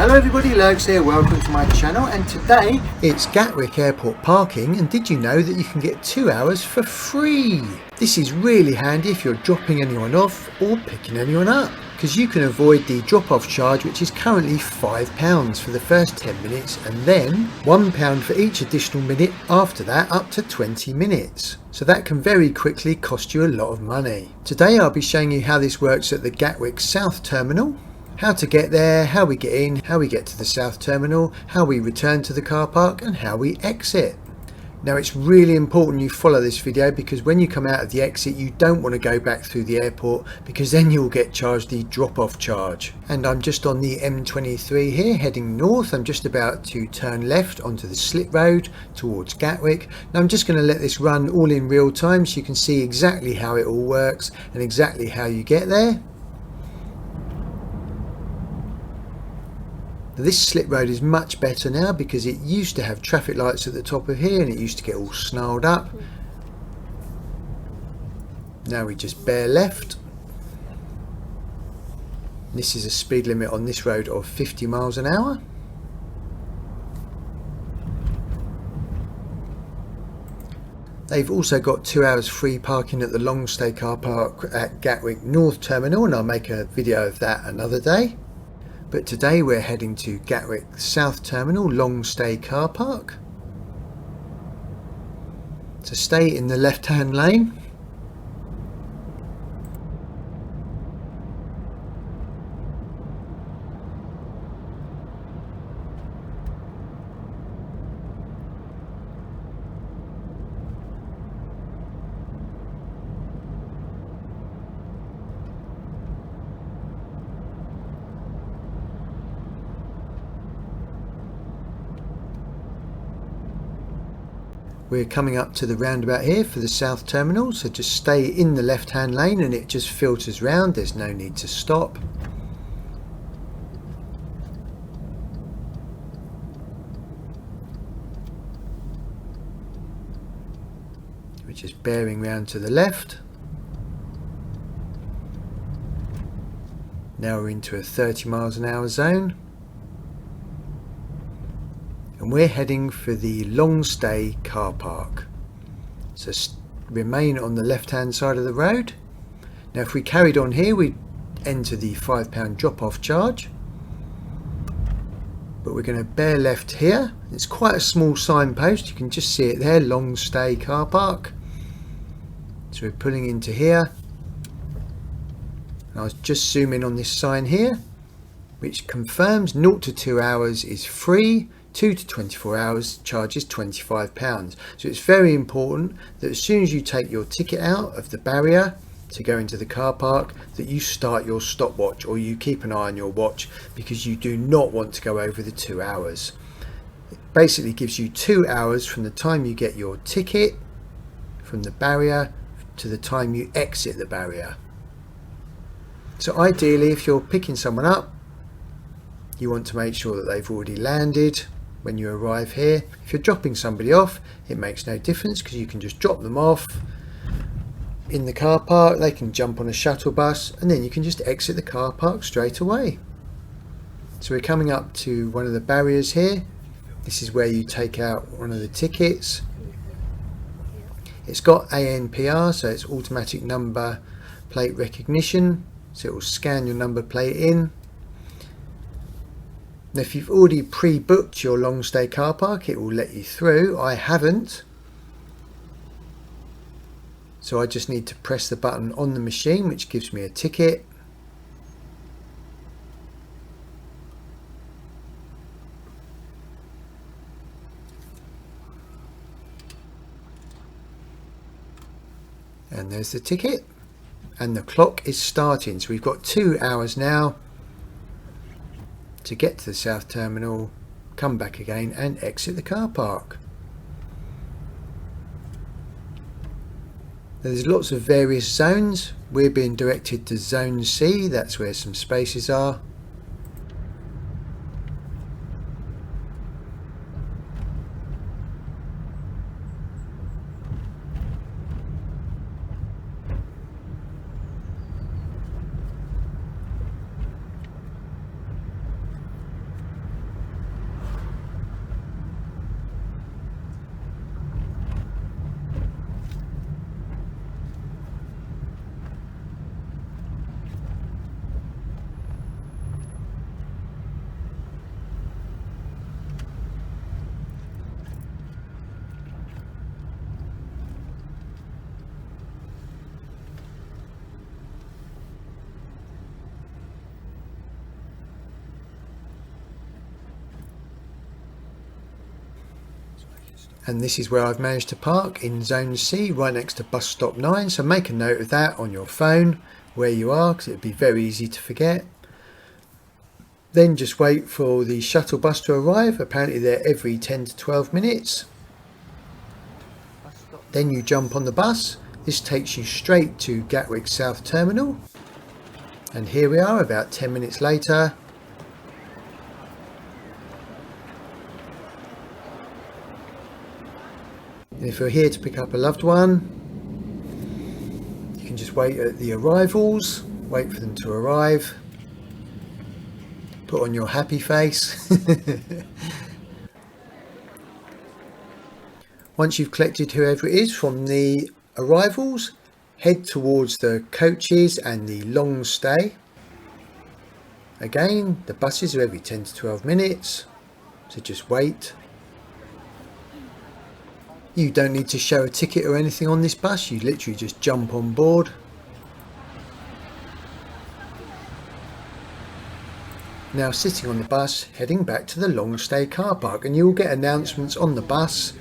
Hello everybody, Lurgs here, welcome to my channel, and today it's Gatwick Airport Parking. And did you know that you can get 2 hours for free? This is really handy if you're dropping anyone off or picking anyone up, because you can avoid the drop-off charge, which is currently £5 for the first 10 minutes and then £1 for each additional minute after that, up to 20 minutes. So that can very quickly cost you a lot of money. Today I'll be showing you how this works at the Gatwick South Terminal, how to get there, how we get in, how we get to the South Terminal, how we return to the car park and how we exit. Now it's really important you follow this video, because when you come out of the exit you don't want to go back through the airport, because then you'll get charged the drop-off charge. And I'm just on the M23 here heading north. I'm just about to turn left onto the slip road towards Gatwick. Now I'm just going to let this run all in real time so you can see exactly how it all works and exactly how you get there. This slip road is much better now, because it used to have traffic lights at the top of here and it used to get all snarled up. Now we just bear left. This is a speed limit on this road of 50 miles an hour. They've also got 2 hours free parking at the long stay car park at Gatwick North Terminal, and I'll make a video of that another day. But today we're heading to Gatwick South Terminal long stay car park. So stay in the left hand lane. We're coming up to the roundabout here for the South Terminal, so just stay in the left hand lane and it just filters round, there's no need to stop. We're just bearing round to the left. Now we're into a 30 miles an hour zone. And we're heading for the long stay car park. So remain on the left hand side of the road. Now if we carried on here we'd enter the £5 drop off charge. But we're going to bear left here. It's quite a small signpost, you can just see it there, long stay car park. So we're pulling into here. And I was just zooming on this sign here, which confirms 0 to 2 hours is free. 2 to 24 hours charges £25. So it's very important that as soon as you take your ticket out of the barrier to go into the car park, that you start your stopwatch, or you keep an eye on your watch, because you do not want to go over the 2 hours. It basically gives you 2 hours from the time you get your ticket from the barrier to the time you exit the barrier. So ideally, if you're picking someone up, you want to make sure that they've already landed when you arrive here. If you're dropping somebody off, it makes no difference, because you can just drop them off in the car park, they can jump on a shuttle bus and then you can just exit the car park straight away. So we're coming up to one of the barriers here. This is where you take out one of the tickets. It's got ANPR, so it's automatic number plate recognition, so it will scan your number plate in. Now if you've already pre-booked your long stay car park, it will let you through. I haven't, so I just need to press the button on the machine which gives me a ticket. And there's the ticket, and the clock is starting. So we've got 2 hours now to get to the South Terminal, come back again and exit the car park. There's lots of various zones. We're being directed to Zone C, that's where some spaces are. And this is where I've managed to park, in Zone C, right next to bus stop 9. So make a note of that on your phone, where you are, because it would be very easy to forget. Then just wait for the shuttle bus to arrive. Apparently they're every 10 to 12 minutes. Then you jump on the bus. This takes you straight to Gatwick South Terminal. And here we are about 10 minutes later. And if you're here to pick up a loved one, you can just wait at the arrivals, wait for them to arrive, put on your happy face. Once you've collected whoever it is from the arrivals, head towards the coaches and the long stay. Again, the buses are every 10 to 12 minutes, so just wait. You don't need to show a ticket or anything on this bus, you literally just jump on board. Now sitting on the bus, heading back to the long stay car park, and you will get announcements on the bus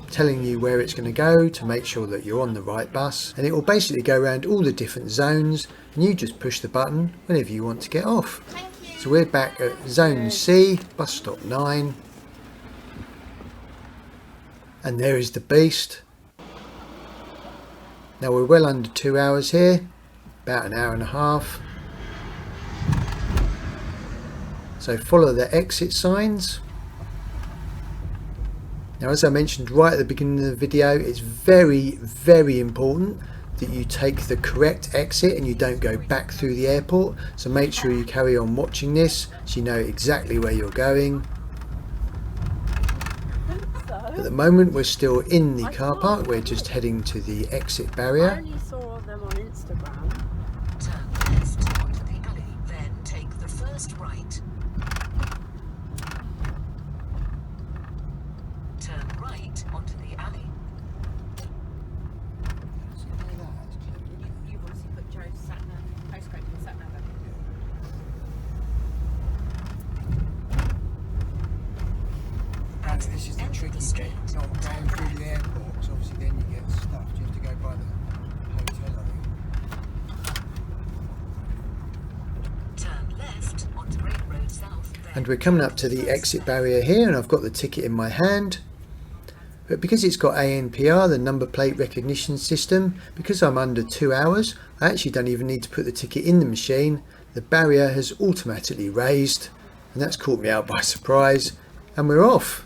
telling you where it's going to go to make sure that you're on the right bus, and it will basically go around all the different zones and you just push the button whenever you want to get off. So we're back at Zone C, bus stop 9, and there is the beast. Now we're well under 2 hours here, about an hour and a half. So follow the exit signs. Now, as I mentioned right at the beginning of the video, it's very, very important that you take the correct exit and you don't go back through the airport. So make sure you carry on watching this so you know exactly where you're going. At the moment we're still in the car park, we're just heading to the exit barrier. I only saw them on Instagram. Turn left onto the alley, then take the first right. Turn right onto the alley. You've obviously put Joe's postcode in the sat nav. This is the tricky bit, not going through the airport, because obviously then you get stuffed. You have to go by the hotel, I think. Turn left onto Great Road South. And we're coming up to the exit barrier here, and I've got the ticket in my hand. But because it's got ANPR, the number plate recognition system, because I'm under 2 hours, I actually don't even need to put the ticket in the machine. The barrier has automatically raised, and that's caught me out by surprise, and we're off.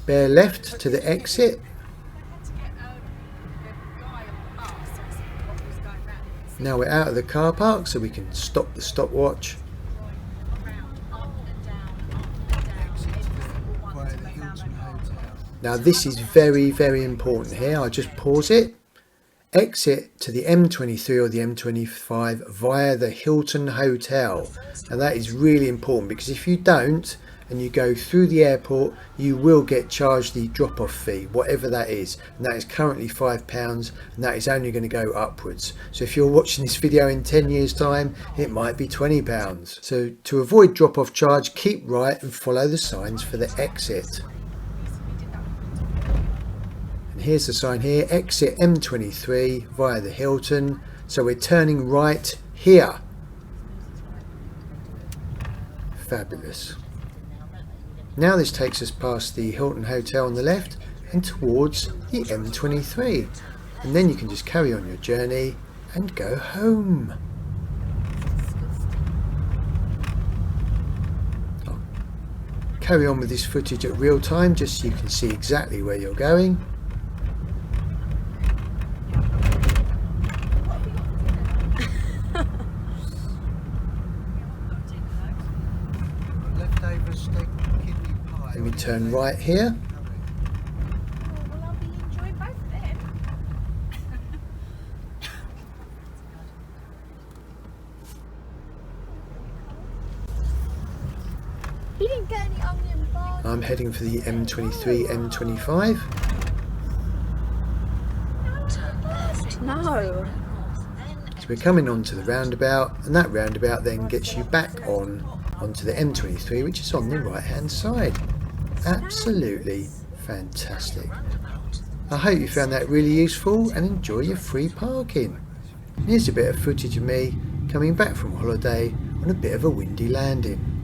Bear left to the exit. Now we're out of the car park, so we can stop the stopwatch. Now this is very, very important here. I'll just pause it. Exit to the M23 or the M25 via the Hilton Hotel. Now that is really important, because if you don't and you go through the airport, you will get charged the drop-off fee, whatever that is, and that is currently £5, and that is only going to go upwards. So if you're watching this video in 10 years time, it might be £20. So to avoid drop-off charge, keep right and follow the signs for the exit. And here's the sign here, exit M23 via the Hilton. So we're turning right here. Fabulous. Now this takes us past the Hilton Hotel on the left and towards the M23. And then you can just carry on your journey and go home. I'll carry on with this footage at real time just so you can see exactly where you're going. Let me turn right here. Well, I'll be enjoying both of them. You didn't get any onion bars. I'm heading for the M23, M25. No. So we're coming onto the roundabout, and that roundabout then gets you back on onto the M23, which is on the right hand side. Absolutely fantastic. I hope you found that really useful and enjoy your free parking. Here's a bit of footage of me coming back from holiday on a bit of a windy landing.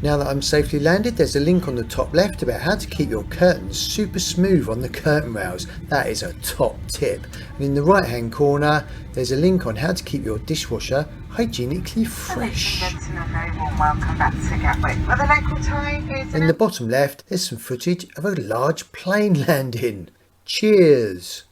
Now that I'm safely landed, there's a link on the top left about how to keep your curtains super smooth on the curtain rails. That is a top tip. And in the right hand corner, there's a link on how to keep your dishwasher hygienically fresh. Ladies and gentlemen, very warm welcome back to Gatwick. Well, the local time is... In the bottom left, there's some footage of a large plane landing. Cheers!